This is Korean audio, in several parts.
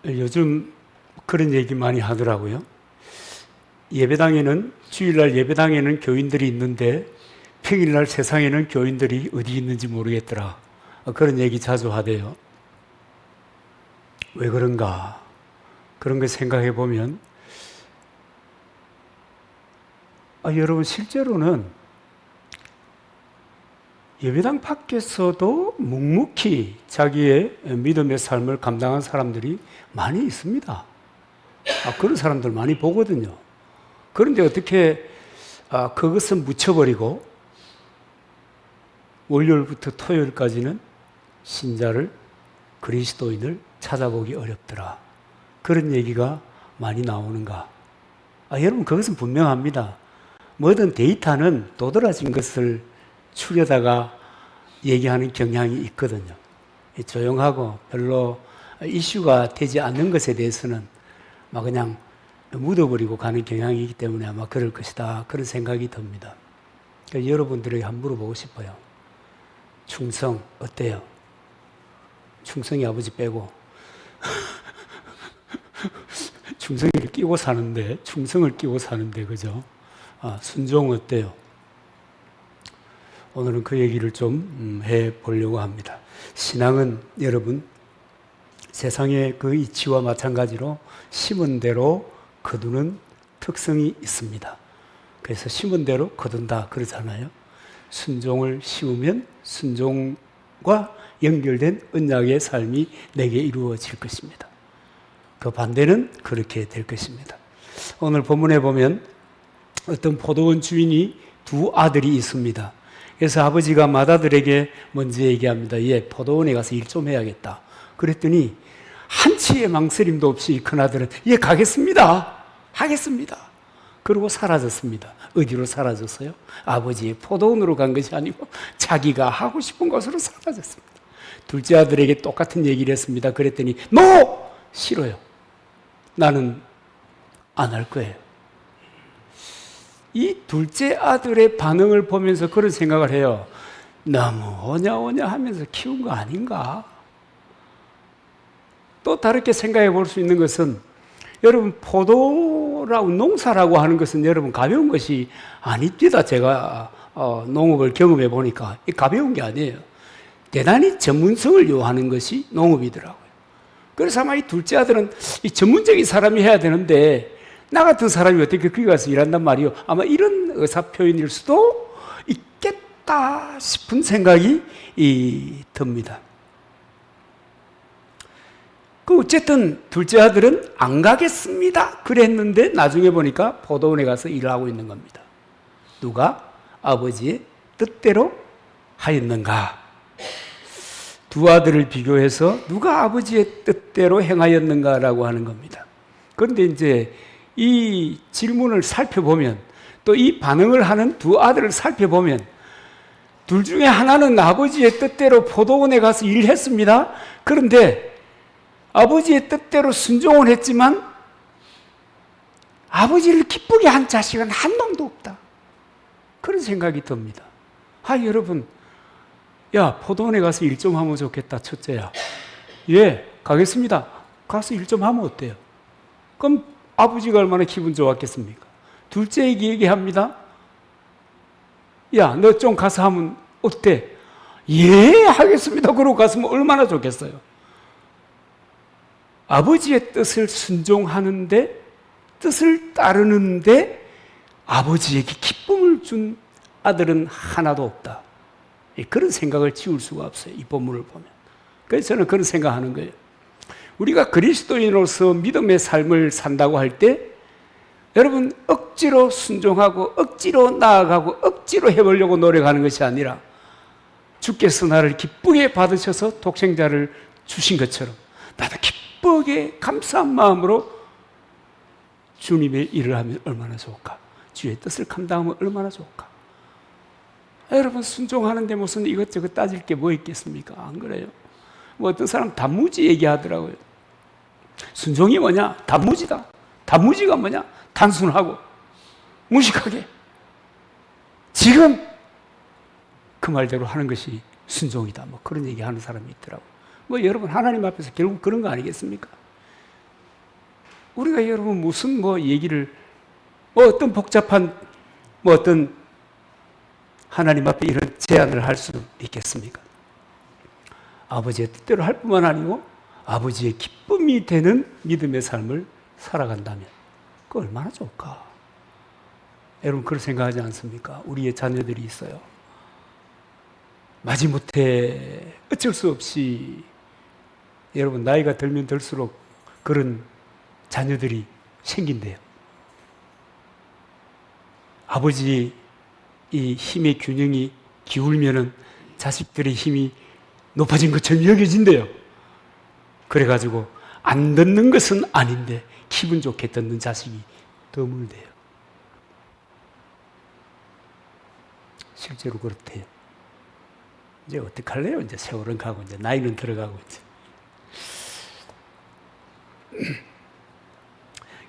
요즘 그런 얘기 많이 하더라고요. 예배당에는, 주일날 예배당에는 교인들이 있는데 평일날 세상에는 교인들이 어디 있는지 모르겠더라. 그런 얘기 자주 하대요. 왜 그런가? 그런 거 생각해 보면, 여러분, 실제로는 예배당 밖에서도 묵묵히 자기의 믿음의 삶을 감당한 사람들이 많이 있습니다. 그런 사람들 많이 보거든요. 그런데 어떻게 그것은 묻혀버리고 월요일부터 토요일까지는 신자를, 그리스도인을 찾아보기 어렵더라. 그런 얘기가 많이 나오는가? 여러분, 그것은 분명합니다. 뭐든 데이터는 도드라진 것을 추려다가 얘기하는 경향이 있거든요. 조용하고 별로 이슈가 되지 않는 것에 대해서는 막 그냥 묻어버리고 가는 경향이 있기 때문에 아마 그럴 것이다. 그런 생각이 듭니다. 그러니까 여러분들에게 한번 물어보고 싶어요. 충성 어때요? 충성이 아버지 빼고 충성을 끼고 사는데, 그죠? 순종 어때요? 오늘은 그 얘기를 좀 해보려고 합니다. 신앙은 여러분, 세상의 그 이치와 마찬가지로 심은 대로 거두는 특성이 있습니다. 그래서 심은 대로 거둔다 그러잖아요. 순종을 심으면 순종과 연결된 언약의 삶이 내게 이루어질 것입니다. 그 반대는 그렇게 될 것입니다. 오늘 본문에 보면 어떤 포도원 주인이 두 아들이 있습니다. 그래서 아버지가 맏아들에게 먼저 얘기합니다. 포도원에 가서 일 좀 해야겠다. 그랬더니 한치의 망설임도 없이 큰아들은 가겠습니다. 하겠습니다. 그러고 사라졌습니다. 어디로 사라졌어요? 아버지의 포도원으로 간 것이 아니고 자기가 하고 싶은 곳으로 사라졌습니다. 둘째 아들에게 똑같은 얘기를 했습니다. 그랬더니 NO! 싫어요. 나는 안 할 거예요. 이 둘째 아들의 반응을 보면서 그런 생각을 해요. 너무 오냐오냐 하면서 키운 거 아닌가? 또 다르게 생각해 볼 수 있는 것은, 여러분, 포도라고, 농사라고 하는 것은 여러분 가벼운 것이 아닙니다. 제가 농업을 경험해 보니까 가벼운 게 아니에요. 대단히 전문성을 요하는 것이 농업이더라고요. 그래서 아마 이 둘째 아들은 이 전문적인 사람이 해야 되는데, 나 같은 사람이 어떻게 거기 가서 일한단 말이요. 아마 이런 의사 표현일 수도 있겠다 싶은 생각이 듭니다. 어쨌든 둘째 아들은 안 가겠습니다 그랬는데 나중에 보니까 포도원에 가서 일을 하고 있는 겁니다. 누가 아버지의 뜻대로 하였는가? 두 아들을 비교해서 누가 아버지의 뜻대로 행하였는가라고 하는 겁니다. 그런데 이제 이 질문을 살펴보면, 또 이 반응을 하는 두 아들을 살펴보면, 둘 중에 하나는 아버지의 뜻대로 포도원에 가서 일했습니다. 그런데 아버지의 뜻대로 순종을 했지만 아버지를 기쁘게 한 자식은 한 놈도 없다. 그런 생각이 듭니다. 여러분, 포도원에 가서 일 좀 하면 좋겠다, 첫째야. 가겠습니다. 가서 일 좀 하면 어때요? 그럼 아버지가 얼마나 기분 좋았겠습니까? 둘째에게 얘기합니다. 너 좀 가서 하면 어때? 하겠습니다. 그러고 갔으면 얼마나 좋겠어요. 아버지의 뜻을 순종하는데, 뜻을 따르는데 아버지에게 기쁨을 준 아들은 하나도 없다. 그런 생각을 지울 수가 없어요. 이 본문을 보면. 그래서 저는 그런 생각하는 거예요. 우리가 그리스도인으로서 믿음의 삶을 산다고 할 때, 여러분, 억지로 순종하고 억지로 나아가고 억지로 해보려고 노력하는 것이 아니라, 주께서 나를 기쁘게 받으셔서 독생자를 주신 것처럼 나도 기쁘게 감사한 마음으로 주님의 일을 하면 얼마나 좋을까? 주의 뜻을 감당하면 얼마나 좋을까? 여러분, 순종하는데 무슨 이것저것 따질 게 뭐 있겠습니까? 안 그래요? 어떤 사람 단무지 얘기하더라고요. 순종이 뭐냐? 단무지다. 단무지가 뭐냐? 단순하고 무식하게 지금 그 말대로 하는 것이 순종이다. 그런 얘기하는 사람이 있더라고요. 여러분, 하나님 앞에서 결국 그런 거 아니겠습니까? 우리가 여러분 무슨 얘기를 어떤 복잡한 어떤 하나님 앞에 이런 제안을 할 수 있겠습니까? 아버지의 뜻대로 할 뿐만 아니고 아버지의 기쁨이 되는 믿음의 삶을 살아간다면 그 얼마나 좋을까? 여러분 그런 생각하지 않습니까? 우리의 자녀들이 있어요. 마지못해 어쩔 수 없이 여러분 나이가 들면 들수록 그런 자녀들이 생긴대요. 아버지의 이 힘의 균형이 기울면은 자식들의 힘이 높아진 것처럼 여겨진대요. 그래가지고 안 듣는 것은 아닌데 기분 좋게 듣는 자식이 드물대요. 실제로 그렇대요. 이제 어떡할래요? 이제 세월은 가고 이제 나이는 들어가고 이제.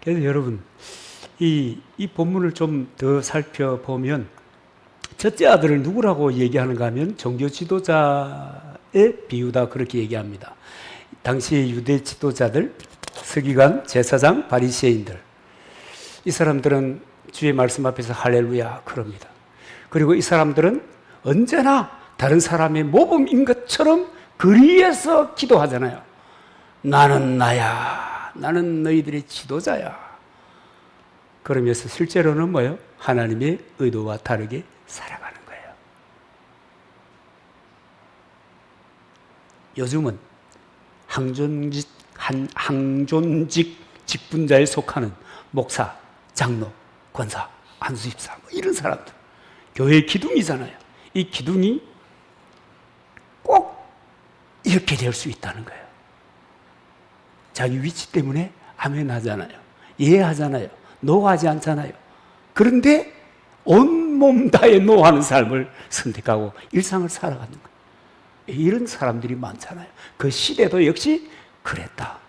그래서 여러분 이 본문을 좀 더 살펴보면 첫째 아들을 누구라고 얘기하는가 하면 종교 지도자의 비유다 그렇게 얘기합니다. 당시의 유대 지도자들, 서기관, 제사장, 바리새인들 이 사람들은 주의 말씀 앞에서 할렐루야 그럽니다. 그리고 이 사람들은 언제나 다른 사람의 모범인 것처럼 그리해서 기도하잖아요. 나는 나야. 나는 너희들의 지도자야. 그러면서 실제로는 뭐예요? 하나님의 의도와 다르게 살아가는 거예요. 요즘은 항존직 직분자에 속하는 목사, 장로, 권사, 안수집사 이런 사람들 교회의 기둥이잖아요. 이 기둥이 꼭 이렇게 될 수 있다는 거예요. 자기 위치 때문에 아멘 하잖아요. 이해하잖아요. 노하지 않잖아요. 그런데 온몸 다해 노하는 삶을 선택하고 일상을 살아가는 거예요. 이런 사람들이 많잖아요. 그 시대도 역시 그랬다.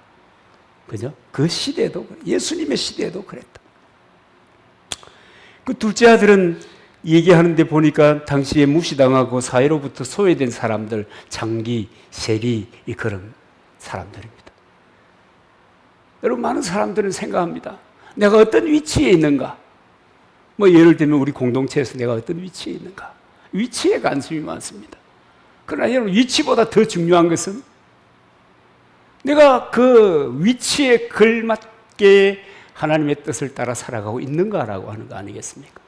그죠? 그 시대도, 예수님의 시대도 그랬다. 그 둘째 아들은 얘기하는데 보니까 당시에 무시당하고 사회로부터 소외된 사람들, 장기, 세리, 그런 사람들입니다. 여러분, 많은 사람들은 생각합니다. 내가 어떤 위치에 있는가? 예를 들면 우리 공동체에서 내가 어떤 위치에 있는가? 위치에 관심이 많습니다. 그러나 여러분, 위치보다 더 중요한 것은 내가 그 위치에 걸맞게 하나님의 뜻을 따라 살아가고 있는가라고 하는 거 아니겠습니까?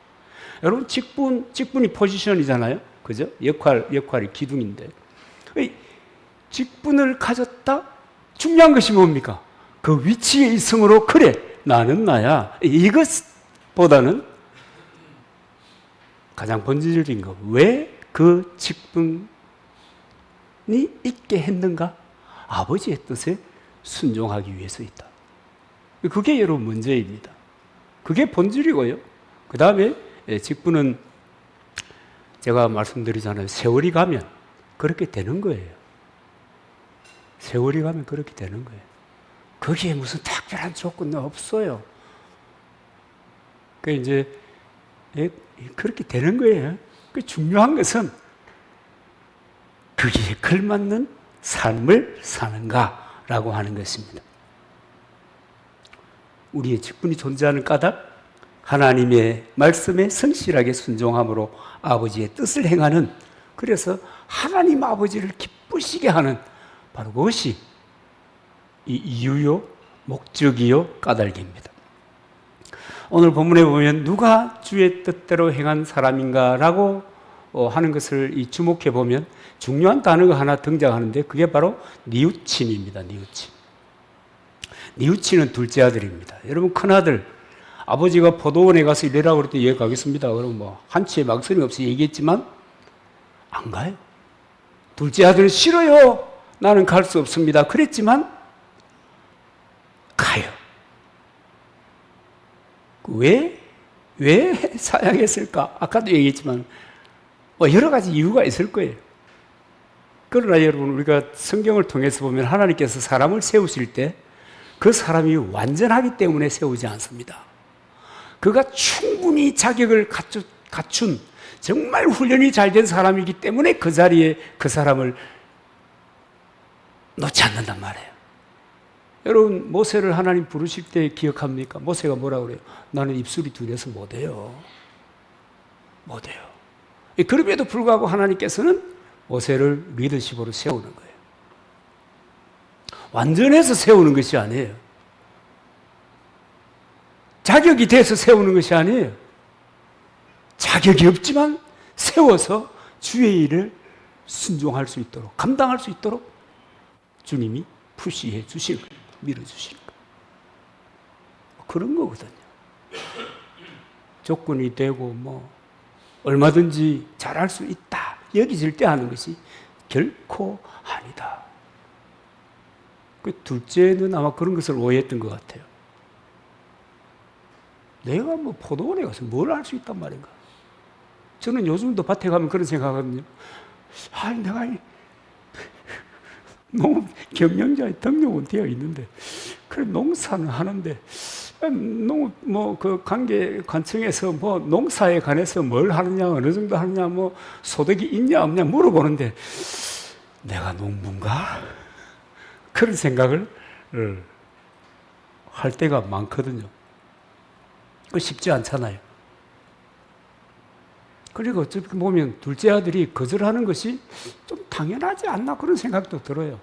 여러분, 직분이 포지션이잖아요. 그죠? 역할이 기둥인데. 직분을 가졌다? 중요한 것이 뭡니까? 그 위치에 있음으로, 그래, 나는 나야. 이것보다는 가장 본질적인 거. 왜 그 직분이 있게 했는가? 아버지의 뜻에 순종하기 위해서 있다. 그게 여러분 문제입니다. 그게 본질이고요. 그 다음에 직분은 제가 말씀드리잖아요. 세월이 가면 그렇게 되는 거예요. 세월이 가면 그렇게 되는 거예요. 거기에 무슨 특별한 조건은 없어요. 그 이제 그렇게 되는 거예요. 그 중요한 것은 거기에 걸맞는 삶을 사는가라고 하는 것입니다. 우리의 직분이 존재하는 까닭, 하나님의 말씀에 성실하게 순종함으로 아버지의 뜻을 행하는, 그래서 하나님 아버지를 기쁘시게 하는 바로 그것이 이 이유요, 목적이요, 까닭입니다. 오늘 본문에 보면 누가 주의 뜻대로 행한 사람인가라고 하는 것을 주목해 보면 중요한 단어가 하나 등장하는데 그게 바로 니우친입니다. 니우친은 둘째 아들입니다. 여러분, 큰아들 아버지가 포도원에 가서 일하라고 그럴 때 예 가겠습니다. 그럼 한치의 망설임 없이 얘기했지만 안 가요. 둘째 아들은 싫어요. 나는 갈 수 없습니다. 그랬지만 가요. 왜 사양했을까? 아까도 얘기했지만 여러 가지 이유가 있을 거예요. 그러나 여러분, 우리가 성경을 통해서 보면 하나님께서 사람을 세우실 때 그 사람이 완전하기 때문에 세우지 않습니다. 그가 충분히 자격을 갖춘 정말 훈련이 잘 된 사람이기 때문에 그 자리에 그 사람을 놓지 않는단 말이에요. 여러분, 모세를 하나님 부르실 때 기억합니까? 모세가 뭐라고 그래요? 나는 입술이 둔해서 못해요. 못해요. 그럼에도 불구하고 하나님께서는 모세를 리더십으로 세우는 거예요. 완전해서 세우는 것이 아니에요. 자격이 돼서 세우는 것이 아니에요. 자격이 없지만 세워서 주의 일을 순종할 수 있도록, 감당할 수 있도록 주님이 푸시해 주실 거예요. 밀어주실 거예요. 그런 거거든요. 조건이 되고 얼마든지 잘할 수 있다 여기질 때 하는 것이 결코 아니다. 그 둘째는 아마 그런 것을 오해했던 것 같아요. 내가 포도원에 가서 뭘 할 수 있단 말인가? 저는 요즘도 밭에 가면 그런 생각하거든요. 내가 너무 경영자의 등록은 되어 있는데, 그래 농사는 하는데, 너무 그 관청에서 농사에 관해서 뭘 하느냐, 어느 정도 하느냐, 소득이 있냐 없냐 물어보는데, 내가 농부인가? 그런 생각을 할 때가 많거든요. 그 쉽지 않잖아요. 그리고 어떻게 보면 둘째 아들이 거절하는 것이 좀 당연하지 않나 그런 생각도 들어요.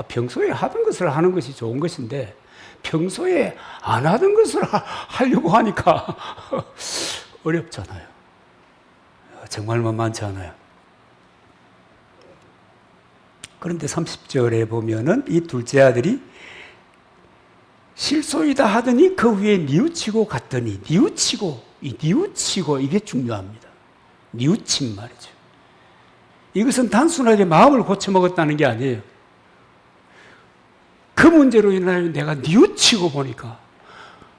평소에 하던 것을 하는 것이 좋은 것인데 평소에 안 하던 것을 하려고 하니까 어렵잖아요. 정말 만만치 않아요. 그런데 30절에 보면은 이 둘째 아들이 실소이다 하더니 그 위에 뉘우치고 갔더니 뉘우치고 이게 중요합니다. 뉘우친 말이죠. 이것은 단순하게 마음을 고쳐먹었다는 게 아니에요. 그 문제로 인하여 내가 뉘우치고 보니까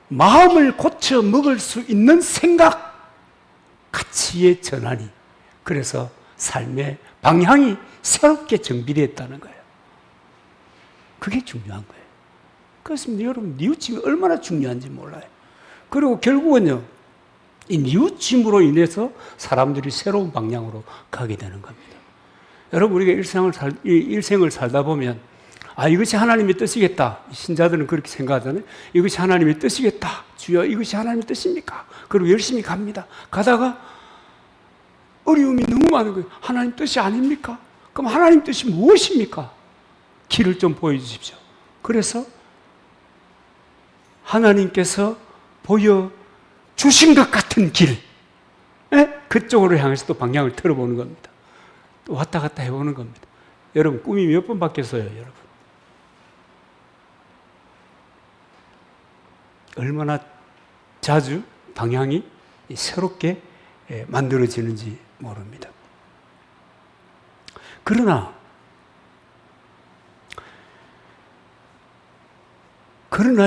마음을 고쳐먹을 수 있는 생각, 가치의 전환이, 그래서 삶의 방향이 새롭게 정비되었다는 거예요. 그게 중요한 거예요. 그래서 여러분, 뉘우침이 얼마나 중요한지 몰라요. 그리고 결국은요, 이 뉘우침으로 인해서 사람들이 새로운 방향으로 가게 되는 겁니다. 여러분, 우리가 일생을 살다 보면 이것이 하나님의 뜻이겠다. 신자들은 그렇게 생각하잖아요. 이것이 하나님의 뜻이겠다. 주여, 이것이 하나님의 뜻입니까? 그리고 열심히 갑니다. 가다가 어려움이 너무 많은 거예요. 하나님 뜻이 아닙니까? 그럼 하나님 뜻이 무엇입니까? 길을 좀 보여주십시오. 그래서 하나님께서 보여주신 것 같은 길, 그쪽으로 향해서 또 방향을 틀어보는 겁니다. 또 왔다 갔다 해보는 겁니다. 여러분, 꿈이 몇 번 바뀌었어요, 여러분? 얼마나 자주 방향이 새롭게 만들어지는지 모릅니다. 그러나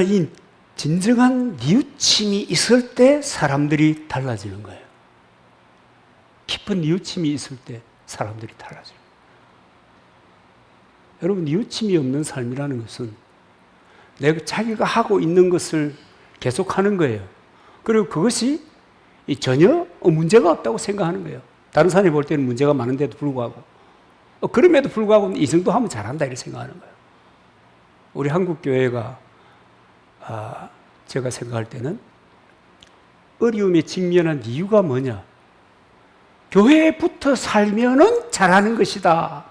이 진정한 뉘우침이 있을 때 사람들이 달라지는 거예요. 깊은 뉘우침이 있을 때 사람들이 달라져요. 여러분, 뉘우침이 없는 삶이라는 것은 내가 자기가 하고 있는 것을 계속하는 거예요. 그리고 그것이 전혀 문제가 없다고 생각하는 거예요. 다른 사람이 볼 때는 문제가 많은데도 불구하고, 그럼에도 불구하고 이 정도 하면 잘한다 이렇게 생각하는 거예요. 우리 한국교회가 제가 생각할 때는 어려움에 직면한 이유가 뭐냐? 교회에 붙어 살면은 잘하는 것이다,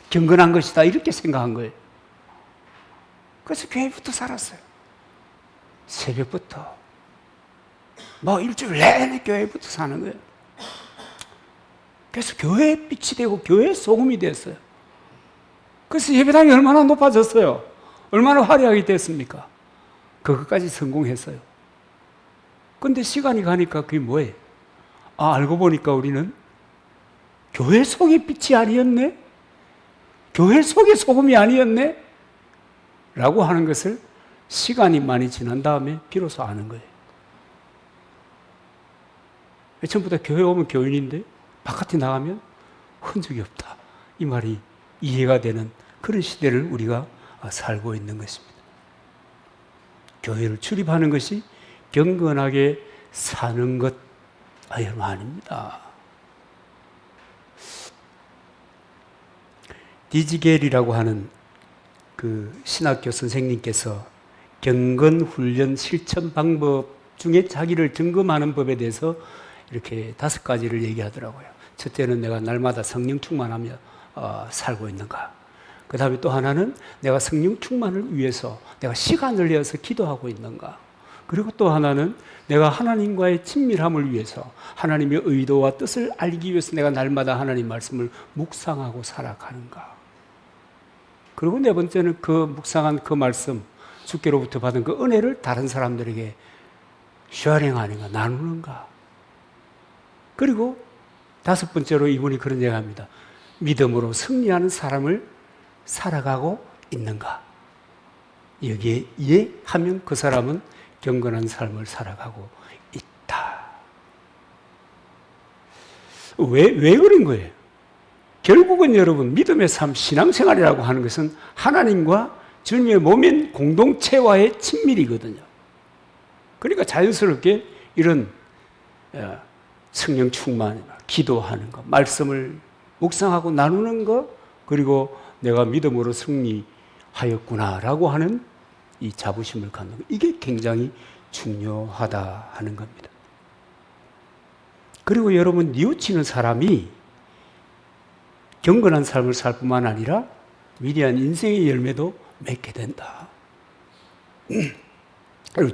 경건한 것이다 이렇게 생각한 거예요. 그래서 교회에 붙어 살았어요. 새벽부터 일주일 내내 교회에 붙어 사는 거예요. 그래서 교회의 빛이 되고 교회의 소금이 됐어요. 그래서 예배당이 얼마나 높아졌어요. 얼마나 화려하게 됐습니까? 그것까지 성공했어요. 그런데 시간이 가니까 그게 뭐예요? 알고 보니까 우리는 교회 속의 빛이 아니었네? 교회 속의 소금이 아니었네? 라고 하는 것을 시간이 많이 지난 다음에 비로소 아는 거예요. 전부 다 교회 오면 교인인데 바깥에 나가면 흔적이 없다. 이 말이 이해가 되는 그런 시대를 우리가 살고 있는 것입니다. 교회를 출입하는 것이 경건하게 사는 것 여러분 아닙니다. 디지겔이라고 하는 그 신학교 선생님께서 경건 훈련 실천 방법 중에 자기를 점검하는 법에 대해서 이렇게 5가지를 얘기하더라고요. 첫째는 내가 날마다 성령 충만하며 살고 있는가. 그 다음에 또 하나는 내가 성령 충만을 위해서 내가 시간을 내어서 기도하고 있는가. 그리고 또 하나는 내가 하나님과의 친밀함을 위해서 하나님의 의도와 뜻을 알기 위해서 내가 날마다 하나님 말씀을 묵상하고 살아가는가. 그리고 네 번째는 그 묵상한 그 말씀, 주께로부터 받은 그 은혜를 다른 사람들에게 쉐어링하는가, 나누는가. 그리고 5번째로 이분이 그런 얘기를 합니다. 믿음으로 승리하는 사람을 살아가고 있는가. 여기에 이해하면 그 사람은 경건한 삶을 살아가고 있다. 왜 그런 거예요? 결국은 여러분, 믿음의 삶, 신앙생활이라고 하는 것은 하나님과 주님의 몸인 공동체와의 친밀이거든요. 그러니까 자연스럽게 이런 성령 충만, 기도하는 것, 말씀을 묵상하고 나누는 것, 그리고 내가 믿음으로 승리하였구나라고 하는 이 자부심을 갖는 것, 이게 굉장히 중요하다 하는 겁니다. 그리고 여러분, 뉘우치는 사람이 경건한 삶을 살 뿐만 아니라 위대한 인생의 열매도 맺게 된다. 그리고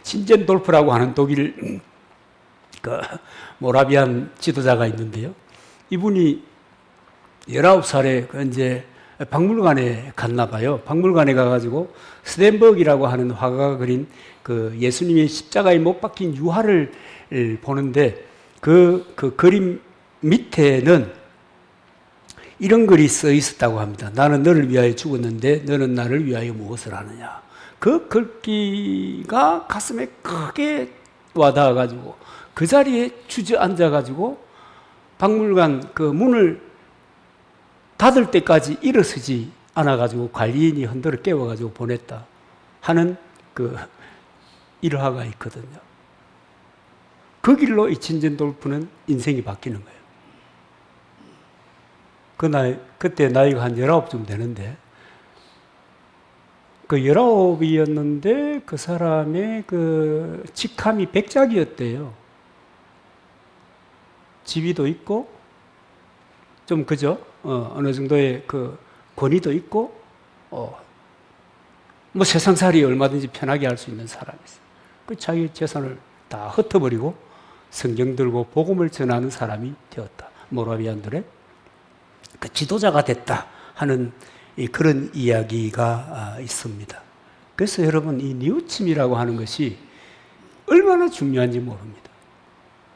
진젠돌프라고 하는 독일 그 모라비안 지도자가 있는데요. 이분이 19살에 이제 박물관에 갔나 봐요. 박물관에 가가지고 스덴버그라고 하는 화가가 그린 그 예수님의 십자가에 못 박힌 유화를 보는데 그 그림 밑에는 이런 글이 써 있었다고 합니다. 나는 너를 위하여 죽었는데 너는 나를 위하여 무엇을 하느냐. 그 글귀가 가슴에 크게 와닿아가지고 그 자리에 주저앉아가지고 박물관 그 문을 닫을 때까지 일어서지 않아가지고 관리인이 흔들어 깨워가지고 보냈다 하는 그 일화가 있거든요. 그 길로 이 진젠돌프는 인생이 바뀌는 거예요. 그때 나이가 한 19쯤 되는데, 그 19이었는데 그 사람의 그 직함이 백작이었대요. 지위도 있고, 좀 그죠? 어느 정도의 그 권위도 있고, 뭐 세상살이 얼마든지 편하게 할 수 있는 사람이었어요. 그 자기 재산을 다 흩어버리고 성경 들고 복음을 전하는 사람이 되었다. 모라비안들의 그 지도자가 됐다 하는 그런 이야기가 있습니다. 그래서 여러분, 이 뉘우침이라고 하는 것이 얼마나 중요한지 모릅니다.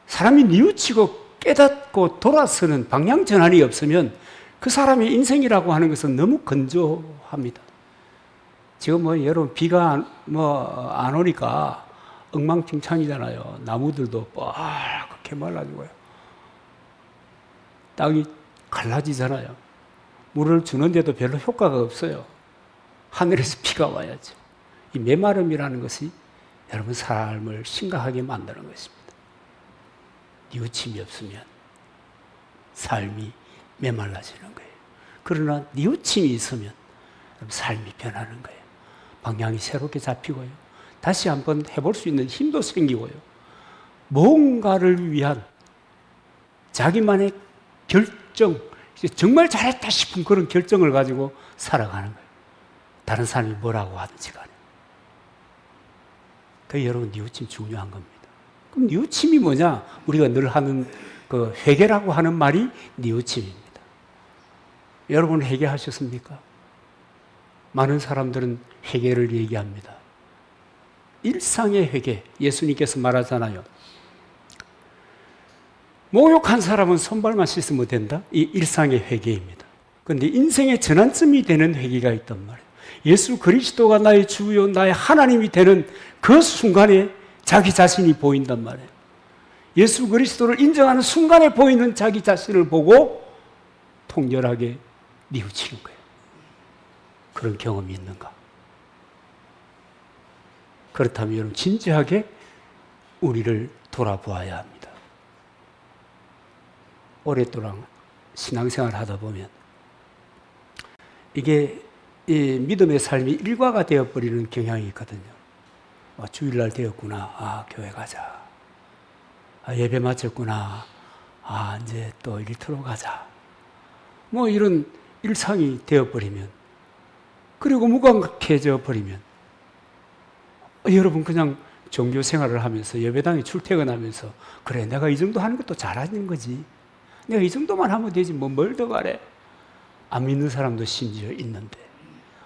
사람이 뉘우치고 깨닫고 돌아서는 방향 전환이 없으면 그 사람의 인생이라고 하는 것은 너무 건조합니다. 지금 뭐 여러분 비가 안 오니까 엉망진창이잖아요. 나무들도 빨갛게 말라지고요. 땅이 갈라지잖아요. 물을 주는데도 별로 효과가 없어요. 하늘에서 비가 와야죠. 이 메마름이라는 것이 여러분 삶을 심각하게 만드는 것입니다. 뉘우침이 없으면 삶이 메말라지는 거예요. 그러나 뉘우침이 있으면 삶이 변하는 거예요. 방향이 새롭게 잡히고요. 다시 한번 해볼 수 있는 힘도 생기고요. 뭔가를 위한 자기만의 결정, 정말 잘했다 싶은 그런 결정을 가지고 살아가는 거예요. 다른 사람이 뭐라고 하든지 간에. 그 여러분, 뉘우침 중요한 겁니다. 그럼 뉘우침이 뭐냐? 우리가 늘 하는 그 회개라고 하는 말이 뉘우침입니다. 여러분 회개하셨습니까? 많은 사람들은 회개를 얘기합니다. 일상의 회개, 예수님께서 말하잖아요. 모욕한 사람은 손발만 씻으면 된다? 이 일상의 회개입니다. 그런데 인생의 전환점이 되는 회개가 있단 말이에요. 예수 그리스도가 나의 주요, 나의 하나님이 되는 그 순간에 자기 자신이 보인단 말이에요. 예수 그리스도를 인정하는 순간에 보이는 자기 자신을 보고 통렬하게 뉘우치는 거예요. 그런 경험이 있는가? 그렇다면 여러분 진지하게 우리를 돌아보아야 합니다. 오랫동안 신앙생활 하다 보면 이게 이 믿음의 삶이 일과가 되어버리는 경향이 있거든요. 주일날 되었구나. 교회 가자. 예배 마쳤구나. 이제 또 일터로 가자. 이런 일상이 되어버리면, 그리고 무감각해져 버리면, 여러분 그냥 종교 생활을 하면서 예배당에 출퇴근하면서 그래 내가 이 정도 하는 것도 잘하는 거지. 내가 이 정도만 하면 되지 뭘 더 바래. 안 믿는 사람도 심지어 있는데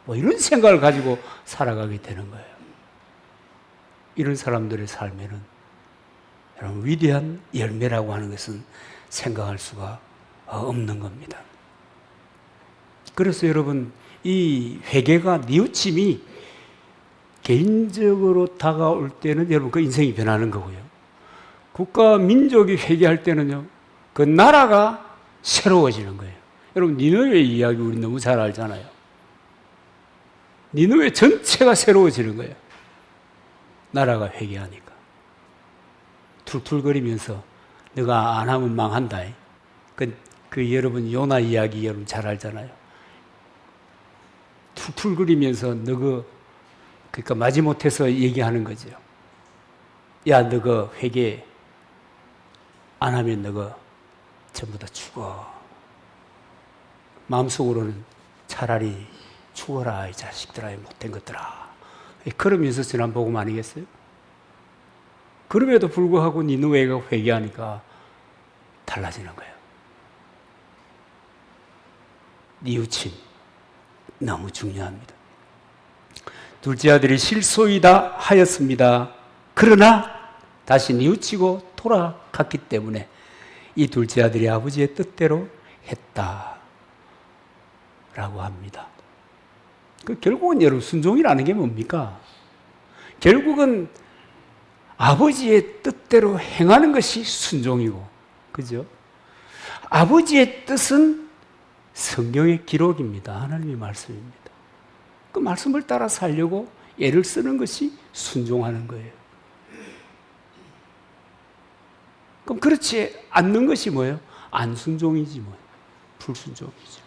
이런 생각을 가지고 살아가게 되는 거예요. 이런 사람들의 삶에는 여러분 위대한 열매라고 하는 것은 생각할 수가 없는 겁니다. 그래서 여러분 이 회개가 뉘우침이 개인적으로 다가올 때는 여러분 그 인생이 변하는 거고요. 국가 민족이 회개할 때는요, 그 나라가 새로워지는 거예요. 여러분 니느웨 이야기 우리 너무 잘 알잖아요. 니느웨 전체가 새로워지는 거예요. 나라가 회개하니까. 툴툴거리면서 너가 안 하면 망한다. 그 여러분 요나 이야기 여러분 잘 알잖아요. 툴툴거리면서 그러니까 마지못해서 얘기하는 거죠. 야, 너가 회개 안 하면 너가 전부 다 죽어. 마음속으로는 차라리 죽어라, 이 자식들아, 이 못된 것들아. 그러면서 지난 복음 아니겠어요? 그럼에도 불구하고 니느웨가 회개하니까 달라지는 거예요. 뉘우침 너무 중요합니다. 둘째 아들이 실소이다 하였습니다. 그러나 다시 뉘우치고 돌아갔기 때문에 이 둘째 아들이 아버지의 뜻대로 했다라고 합니다. 결국은 여러분 순종이라는 게 뭡니까? 결국은 아버지의 뜻대로 행하는 것이 순종이고, 그죠? 아버지의 뜻은 성경의 기록입니다. 하나님의 말씀입니다. 그 말씀을 따라 살려고 애를 쓰는 것이 순종하는 거예요. 그럼 그렇지 않는 것이 뭐예요? 안순종이지 뭐예요. 불순종이죠.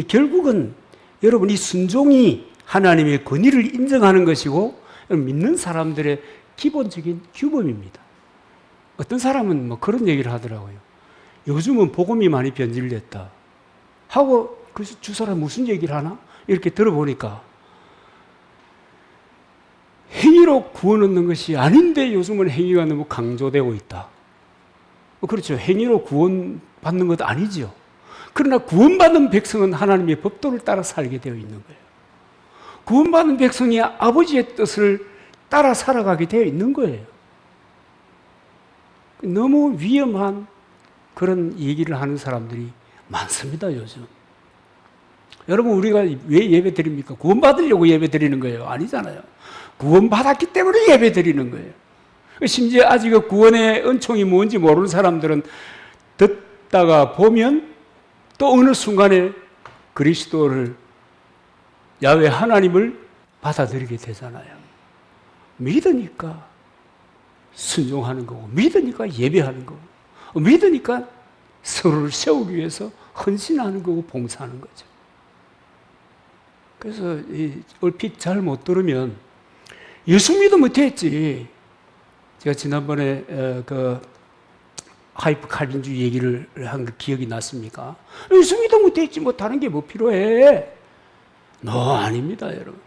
결국은 여러분 이 순종이 하나님의 권위를 인정하는 것이고 믿는 사람들의 기본적인 규범입니다. 어떤 사람은 그런 얘기를 하더라고요. 요즘은 복음이 많이 변질됐다 하고 그래서 주 사람 무슨 얘기를 하나? 이렇게 들어보니까 행위로 구원 얻는 것이 아닌데 요즘은 행위가 너무 강조되고 있다. 그렇죠. 행위로 구원 받는 것 아니죠. 그러나 구원받은 백성은 하나님의 법도를 따라 살게 되어 있는 거예요. 구원받은 백성이 아버지의 뜻을 따라 살아가게 되어 있는 거예요. 너무 위험한 그런 얘기를 하는 사람들이 많습니다, 요즘. 여러분, 우리가 왜 예배 드립니까? 구원받으려고 예배 드리는 거예요? 아니잖아요. 구원받았기 때문에 예배 드리는 거예요. 심지어 아직 그 구원의 은총이 뭔지 모르는 사람들은 듣다가 보면 또 어느 순간에 그리스도를, 야훼 하나님을 받아들이게 되잖아요. 믿으니까 순종하는 거고, 믿으니까 예배하는 거고, 믿으니까 서로를 세우기 위해서 헌신하는 거고 봉사하는 거죠. 그래서 얼핏 잘 못 들으면 예수 믿어 못했지. 제가 지난번에 그 하이프 칼빈주의 얘기를 한 그 기억이 났습니까? 예수 믿어 못했지 뭐 다른 게 뭐 필요해? 아닙니다, 여러분.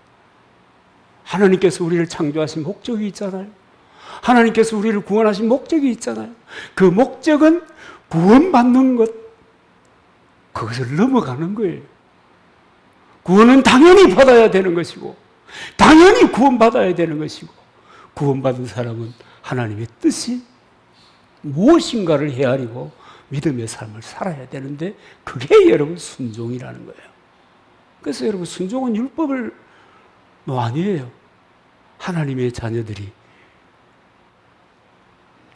하나님께서 우리를 창조하신 목적이 있잖아요. 하나님께서 우리를 구원하신 목적이 있잖아요. 그 목적은 구원받는 것, 그것을 넘어가는 거예요. 구원은 당연히 받아야 되는 것이고, 당연히 구원받아야 되는 것이고, 구원받은 사람은 하나님의 뜻이 무엇인가를 헤아리고 믿음의 삶을 살아야 되는데, 그게 여러분 순종이라는 거예요. 그래서 여러분 순종은 율법을 아니에요. 하나님의 자녀들이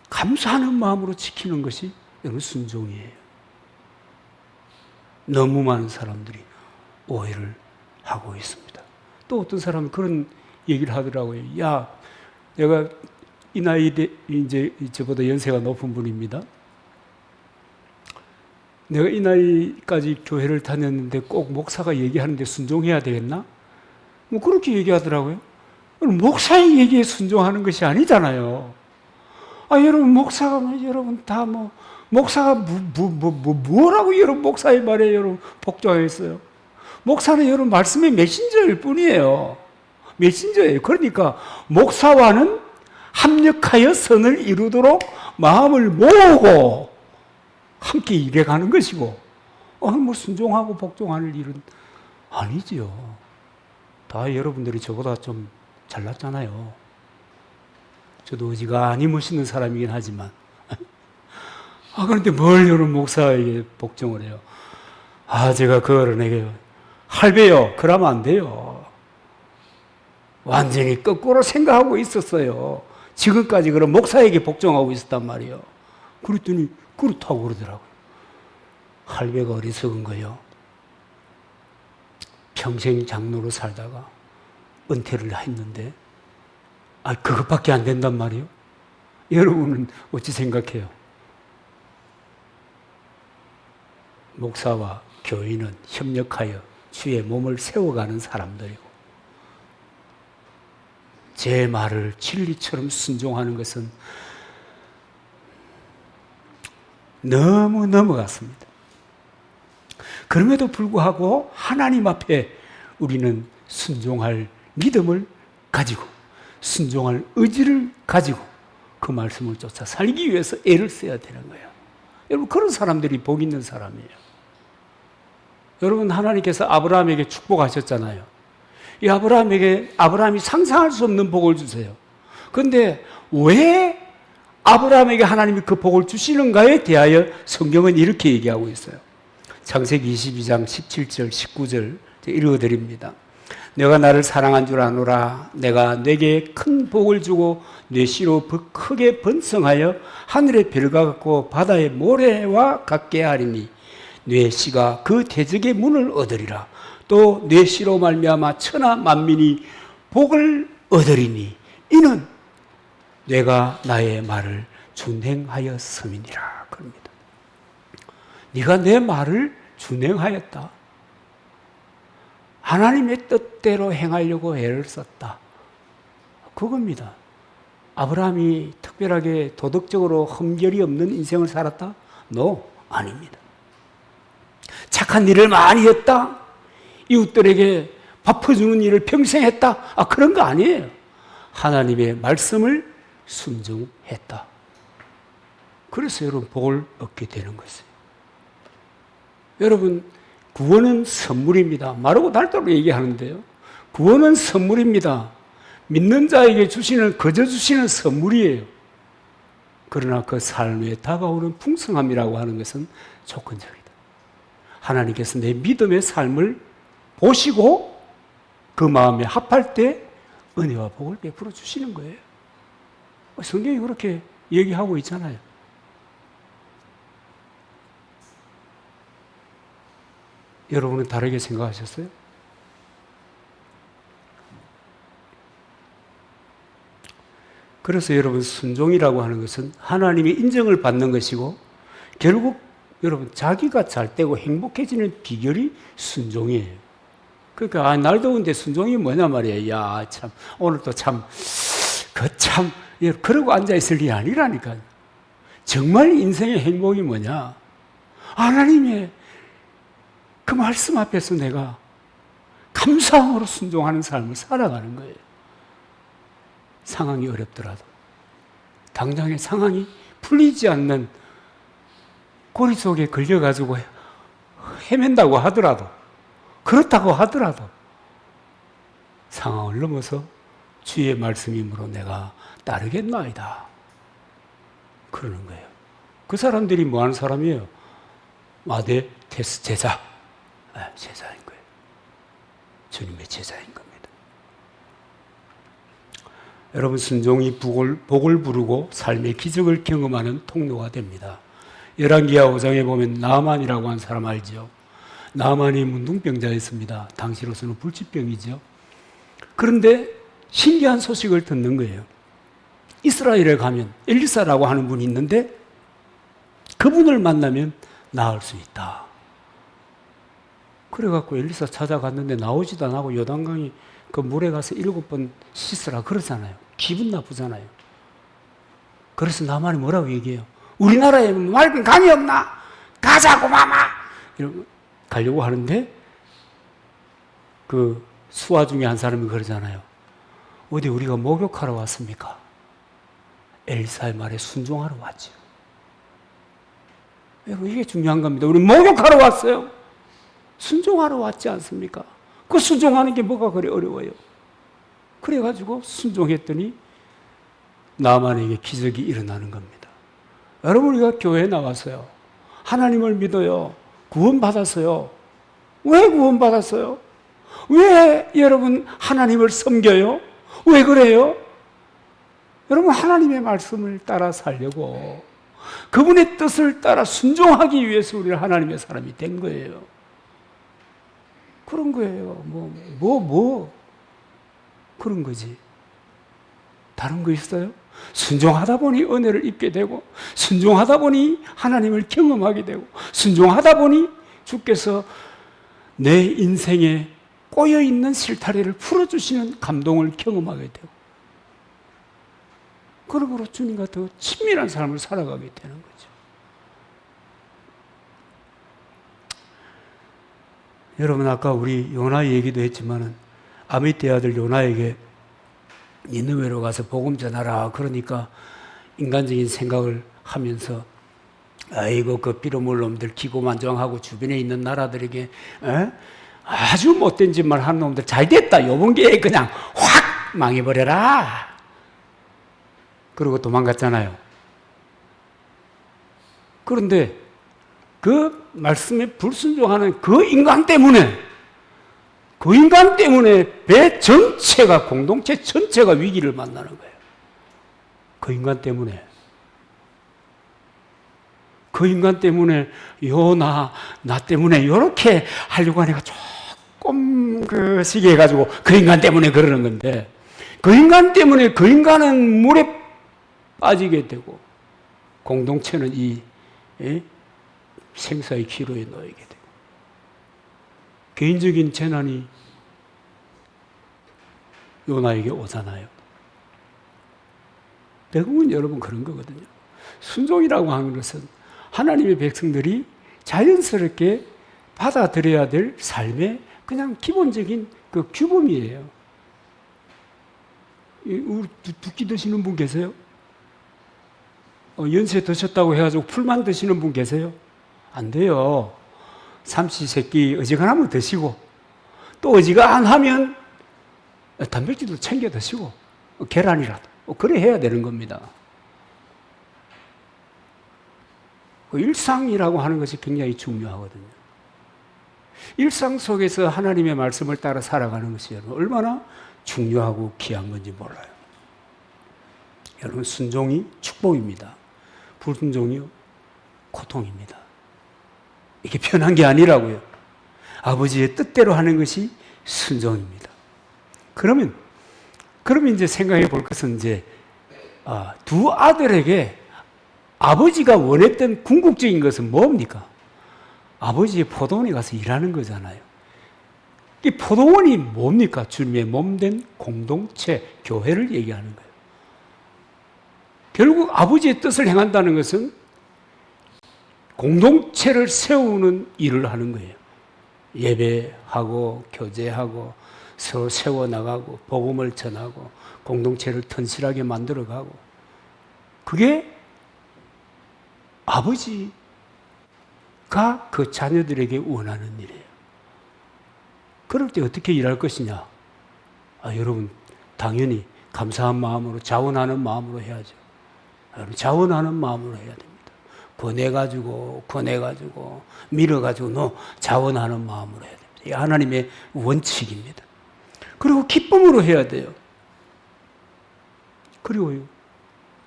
감사하는 마음으로 지키는 것이 여러분 순종이에요. 너무 많은 사람들이 오해를 하고 있습니다. 또 어떤 사람은 그런 얘기를 하더라고요. 야, 내가 이 나이에 이제 저보다 연세가 높은 분입니다. 내가 이 나이까지 교회를 다녔는데 꼭 목사가 얘기하는데 순종해야 되겠나? 뭐 그렇게 얘기하더라고요. 목사의 얘기에 순종하는 것이 아니잖아요. 여러분 목사가 여러분 다 목사가 뭐라고 여러분 목사의 말에 여러분 복종하겠어요? 목사는 여러분 말씀의 메신저일 뿐이에요. 메신저예요. 그러니까 목사와는 합력하여 선을 이루도록 마음을 모으고 함께 일해가는 것이고, 순종하고 복종하는 일은 아니지요. 다 여러분들이 저보다 좀 잘났잖아요. 저도 어지간히 멋있는 사람이긴 하지만. 그런데 뭘 여러분 목사에게 복종을 해요? 제가 그 어른에게 할배요. 그러면 안 돼요. 완전히 거꾸로 생각하고 있었어요. 지금까지 그런 목사에게 복종하고 있었단 말이에요. 그랬더니 그렇다고 그러더라고요. 할배가 어리석은 거요. 평생 장로로 살다가 은퇴를 했는데 그것밖에 안 된단 말이에요. 여러분은 어찌 생각해요? 목사와 교인은 협력하여 주의 몸을 세워가는 사람들이고, 제 말을 진리처럼 순종하는 것은 너무 넘어갔습니다. 그럼에도 불구하고 하나님 앞에 우리는 순종할 믿음을 가지고 순종할 의지를 가지고 그 말씀을 쫓아 살기 위해서 애를 써야 되는 거예요. 여러분 그런 사람들이 복 있는 사람이에요. 여러분 하나님께서 아브라함에게 축복하셨잖아요. 이 아브라함이 상상할 수 없는 복을 주세요. 그런데 왜 아브라함에게 하나님이 그 복을 주시는가에 대하여 성경은 이렇게 얘기하고 있어요. 창세기 22장 17절 19절 읽어드립니다. 내가 나를 사랑한 줄 아노라. 내가 내게 큰 복을 주고 내 씨로 크게 번성하여 하늘의 별과 같고 바다의 모래와 같게 하리니 내 씨가 그 대적의 문을 얻으리라. 또 내 씨로 말미암아 천하 만민이 복을 얻으리니 이는 내가 나의 말을 준행하였음이니라. 그럽니다. 네가 내 말을 준행하였다. 하나님의 뜻대로 행하려고 애를 썼다. 그겁니다. 아브라함이 특별하게 도덕적으로 흠결이 없는 인생을 살았다? 아닙니다. 착한 일을 많이 했다? 이웃들에게 밥 퍼주는 일을 평생 했다? 그런 거 아니에요. 하나님의 말씀을 순종했다. 그래서 여러분 복을 얻게 되는 것이에요. 여러분 구원은 선물입니다. 마르고 닳도록 얘기하는데요. 구원은 선물입니다. 믿는 자에게 거저 주시는 선물이에요. 그러나 그 삶에 다가오는 풍성함이라고 하는 것은 조건적이다. 하나님께서 내 믿음의 삶을 보시고 그 마음에 합할 때 은혜와 복을 베풀어 주시는 거예요. 성경이 그렇게 얘기하고 있잖아요. 여러분은 다르게 생각하셨어요? 그래서 여러분 순종이라고 하는 것은 하나님의 인정을 받는 것이고 결국 여러분 자기가 잘 되고 행복해지는 비결이 순종이에요. 그러니까 날 더운데 순종이 뭐냐 말이에요. 야 참 오늘도 참 그러고 앉아있을 일이 아니라니까요. 정말 인생의 행복이 뭐냐? 하나님의 그 말씀 앞에서 내가 감사함으로 순종하는 삶을 살아가는 거예요. 상황이 어렵더라도 당장의 상황이 풀리지 않는 고리 속에 걸려가지고 헤맨다고 하더라도 그렇다고 하더라도 상황을 넘어서 주의 말씀이므로 내가 따르겠나이다. 그러는 거예요. 그 사람들이 뭐 하는 사람이에요? 마대 테스 제자. 제자인 거예요. 주님의 제자인 겁니다. 여러분 순종이 복을 부르고 삶의 기적을 경험하는 통로가 됩니다. 열왕기하 5장에 보면 나아만이라고 하는 사람 알죠? 나아만이 문둥병자였습니다. 당시로서는 불치병이죠. 그런데 신기한 소식을 듣는 거예요. 이스라엘에 가면 엘리사라고 하는 분이 있는데 그분을 만나면 나을 수 있다. 그래갖고 엘리사 찾아갔는데 나오지도 안 하고 요단강이 그 물에 가서 7번 씻으라 그러잖아요. 기분 나쁘잖아요. 그래서 나만이 뭐라고 얘기해요? 우리나라에 맑은 강이 없나? 가자고 마마! 이러고 가려고 하는데 그 수하 중에 한 사람이 그러잖아요. 어디 우리가 목욕하러 왔습니까? 엘리사의 말에 순종하러 왔죠. 이게 중요한 겁니다. 우리 목욕하러 왔어요. 순종하러 왔지 않습니까? 그 순종하는 게 뭐가 그리 어려워요? 그래가지고 순종했더니 나만에게 기적이 일어나는 겁니다. 여러분, 우리가 교회에 나왔어요. 하나님을 믿어요. 구원받았어요. 왜 구원받았어요? 왜 여러분 하나님을 섬겨요? 왜 그래요? 여러분, 하나님의 말씀을 따라 살려고, 그분의 뜻을 따라 순종하기 위해서 우리가 하나님의 사람이 된 거예요. 그런 거예요. 그런 거지. 다른 거 있어요? 순종하다 보니 은혜를 입게 되고, 순종하다 보니 하나님을 경험하게 되고, 순종하다 보니 주께서 내 인생에 꼬여있는 실타래를 풀어주시는 감동을 경험하게 되고, 그러므로 주님과 더 친밀한 삶을 살아가게 되는 거죠. 여러분, 아까 우리 요나 얘기도 했지만은 아미떼 아들 요나에게 니느웨로 가서 복음 전하라 그러니까 인간적인 생각을 하면서 아이고 그 피로물 놈들 기고만장하고 주변에 있는 나라들에게 아주 못된 짓만 하는 놈들 잘됐다 요번 기회에 그냥 확 망해버려라 그러고 도망갔잖아요. 그런데 그 말씀에 불순종하는 그 인간 때문에 배 전체가, 공동체 전체가 위기를 만나는 거예요. 그 인간 때문에. 요나, 나 때문에 이렇게 하려고 하니까 조금 그 시기 해가지고 그 인간 때문에 그러는 건데, 그 인간 때문에 그 인간은 물에 빠지게 되고, 공동체는 이 생사의 기로에 놓이게 되고, 개인적인 재난이 요나에게 오잖아요. 대부분 여러분 그런 거거든요. 순종이라고 하는 것은 하나님의 백성들이 자연스럽게 받아들여야 될 삶의 그냥 기본적인 그 규범이에요. 우리 두끼 드시는 분 계세요? 연세 드셨다고 해가지고 풀만 드시는 분 계세요? 안 돼요. 삼시세끼 어지간하면 드시고, 또 어지간하면 단백질도 챙겨 드시고, 계란이라도 그래 해야 되는 겁니다. 일상이라고 하는 것이 굉장히 중요하거든요. 일상 속에서 하나님의 말씀을 따라 살아가는 것이 여러분 얼마나 중요하고 귀한 건지 몰라요. 여러분, 순종이 축복입니다. 불순종이요 고통입니다. 이게 편한 게 아니라고요. 아버지의 뜻대로 하는 것이 순종입니다. 그러면 이제 생각해 볼 것은 이제 두 아들에게 아버지가 원했던 궁극적인 것은 뭡니까? 아버지의 포도원에 가서 일하는 거잖아요. 이 포도원이 뭡니까? 주님의 몸된 공동체, 교회를 얘기하는 거예요. 결국 아버지의 뜻을 행한다는 것은 공동체를 세우는 일을 하는 거예요. 예배하고 교제하고 서로 세워나가고 복음을 전하고 공동체를 튼실하게 만들어가고, 그게 아버지가 그 자녀들에게 원하는 일이에요. 그럴 때 어떻게 일할 것이냐? 여러분, 당연히 감사한 마음으로, 자원하는 마음으로 해야죠. 여러분, 자원하는 마음으로 해야 됩니다. 권해가지고 밀어가지고 자원하는 마음으로 해야 됩니다. 이게 하나님의 원칙입니다. 그리고 기쁨으로 해야 돼요. 그리고요,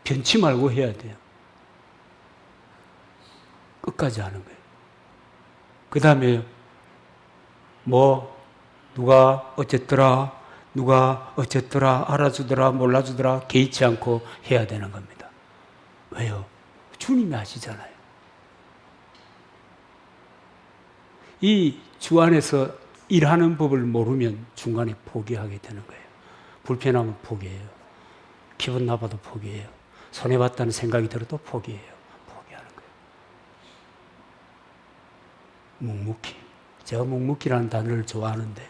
변치 말고 해야 돼요. 끝까지 하는 거예요. 그 다음에 누가 어쨌더라 알아주더라 몰라주더라 개의치 않고 해야 되는 겁니다. 왜요? 주님이 아시잖아요. 이 주 안에서 일하는 법을 모르면 중간에 포기하게 되는 거예요. 불편하면 포기해요. 기분 나빠도 포기해요. 손해봤다는 생각이 들어도 포기해요. 포기하는 거예요. 묵묵히. 제가 묵묵히라는 단어를 좋아하는데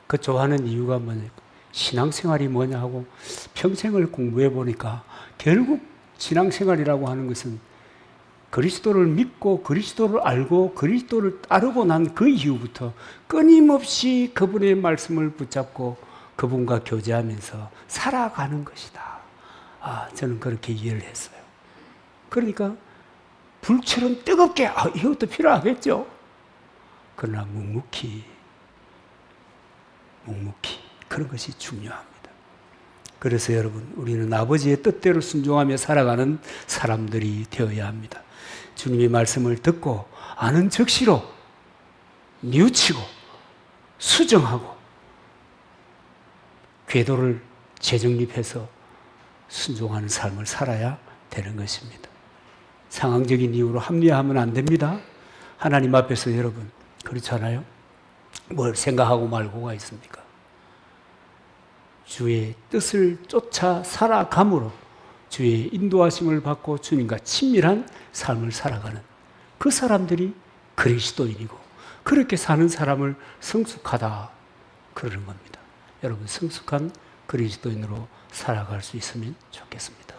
그 좋아하는 이유가 뭐냐, 신앙생활이 뭐냐 하고 평생을 공부해 보니까 결국 신앙생활이라고 하는 것은 그리스도를 믿고 그리스도를 알고 그리스도를 따르고 난 그 이후부터 끊임없이 그분의 말씀을 붙잡고 그분과 교제하면서 살아가는 것이다. 저는 그렇게 이해를 했어요. 그러니까 불처럼 뜨겁게 이것도 필요하겠죠. 그러나 묵묵히 그런 것이 중요합니다. 그래서 여러분, 우리는 아버지의 뜻대로 순종하며 살아가는 사람들이 되어야 합니다. 주님의 말씀을 듣고 아는 즉시로 뉘우치고 수정하고 궤도를 재정립해서 순종하는 삶을 살아야 되는 것입니다. 상황적인 이유로 합리화하면 안 됩니다. 하나님 앞에서 여러분, 그렇잖아요? 뭘 생각하고 말고가 있습니까? 주의 뜻을 쫓아 살아감으로 주의 인도하심을 받고 주님과 친밀한 삶을 살아가는 그 사람들이 그리스도인이고 그렇게 사는 사람을 성숙하다 그러는 겁니다. 여러분 성숙한 그리스도인으로 살아갈 수 있으면 좋겠습니다.